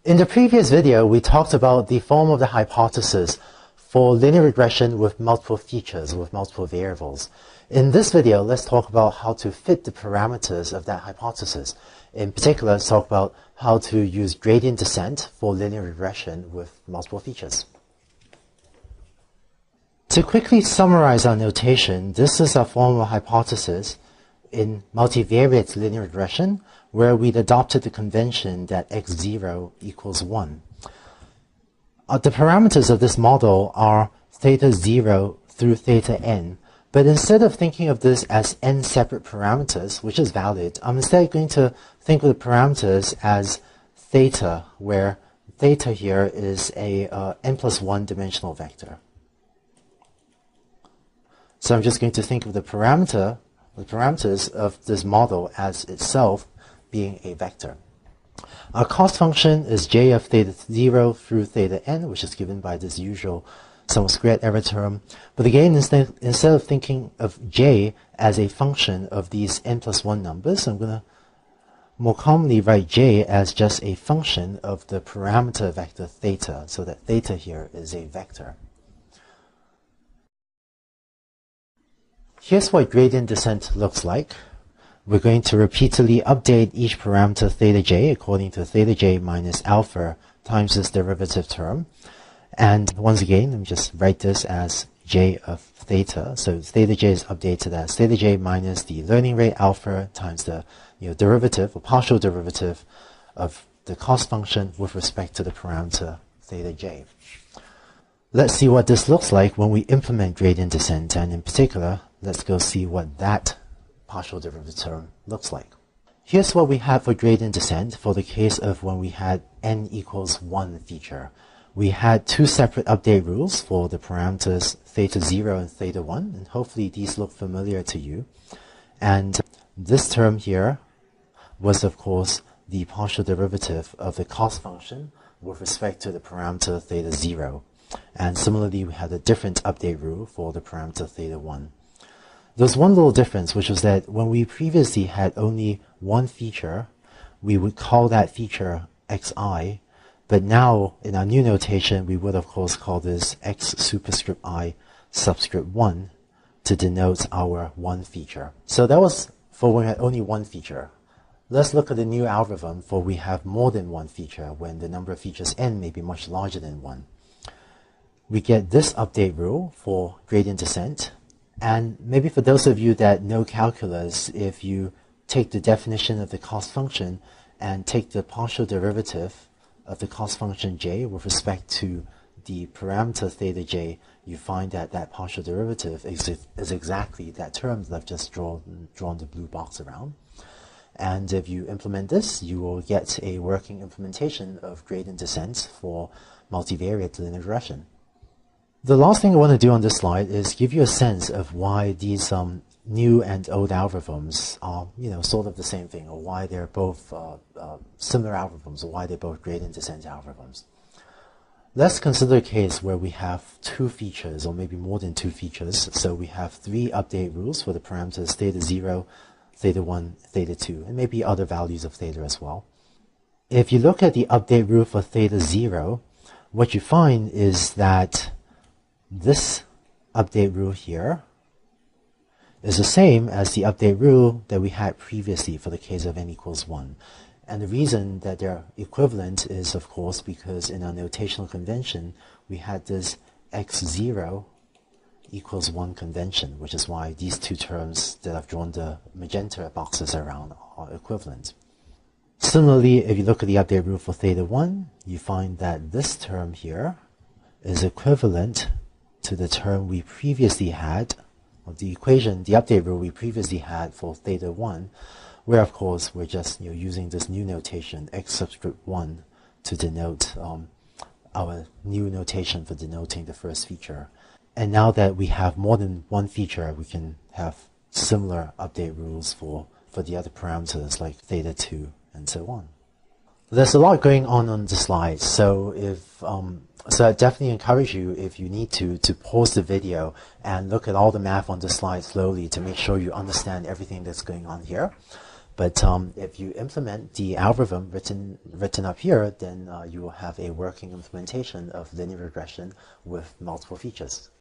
In the previous video, we talked about the form of the hypothesis for linear regression with multiple features, with multiple variables. In this video, let's talk about how to fit the parameters of that hypothesis. In particular, let's talk about how to use gradient descent for linear regression with multiple features. To quickly summarize our notation, this is a form of hypothesis in multivariate linear regression where we'd adopted the convention that x0 equals 1. The parameters of this model are theta 0 through theta n, but instead of thinking of this as n separate parameters, which is valid, I'm instead going to think of the parameters as theta, where theta here is a n plus 1 dimensional vector. So I'm just going to think of the parameters of this model as itself being a vector. Our cost function is j of theta 0 through theta n, which is given by this usual sum squared error term. But again, instead of thinking of j as a function of these n plus 1 numbers, I'm going to more commonly write j as just a function of the parameter vector theta, so that theta here is a vector. Here's what gradient descent looks like. We're going to repeatedly update each parameter theta j according to theta j minus alpha times this derivative term. And once again, let me just write this as j of theta. So theta j is updated as theta j minus the learning rate alpha times the derivative or partial derivative of the cost function with respect to the parameter theta j. Let's see what this looks like when we implement gradient descent, and in particular, let's go see what that partial derivative term looks like. Here's what we have for gradient descent for the case of when we had n equals 1 feature. We had two separate update rules for the parameters theta 0 and theta 1, and hopefully these look familiar to you. And this term here was, of course, the partial derivative of the cost function with respect to the parameter theta 0. And similarly, we had a different update rule for the parameter theta 1. There's one little difference, which was that when we previously had only one feature, we would call that feature xi, but now in our new notation, we would of course call this x superscript I subscript 1 to denote our one feature. So that was for when we had only one feature. Let's look at the new algorithm for we have more than one feature, when the number of features n may be much larger than 1. We get this update rule for gradient descent. And maybe for those of you that know calculus, if you take the definition of the cost function and take the partial derivative of the cost function j with respect to the parameter theta j, you find that that partial derivative is exactly that term that I've just drawn the blue box around. And if you implement this, you will get a working implementation of gradient descent for multivariate linear regression. The last thing I want to do on this slide is give you a sense of why these new and old algorithms are, sort of the same thing, or why they're both similar algorithms, or why they're both gradient descent algorithms. Let's consider a case where we have two features, or maybe more than two features. So we have three update rules for the parameters theta 0, theta 1, theta 2, and maybe other values of theta as well. If you look at the update rule for theta 0, what you find is that this update rule here is the same as the update rule that we had previously for the case of n equals 1. And the reason that they're equivalent is, of course, because in our notational convention, we had this x0 equals 1 convention, which is why these two terms that I've drawn the magenta boxes around are equivalent. Similarly, if you look at the update rule for theta 1, you find that this term here is equivalent to the term we previously had, or the equation, the update rule we previously had for theta 1, where of course we're just using this new notation, x subscript 1, to denote our new notation for denoting the first feature. And now that we have more than one feature, we can have similar update rules for the other parameters like theta 2 and so on. There's a lot going on the slide, so I definitely encourage you, if you need to pause the video and look at all the math on the slide slowly to make sure you understand everything that's going on here. But if you implement the algorithm written up here, then you will have a working implementation of linear regression with multiple features.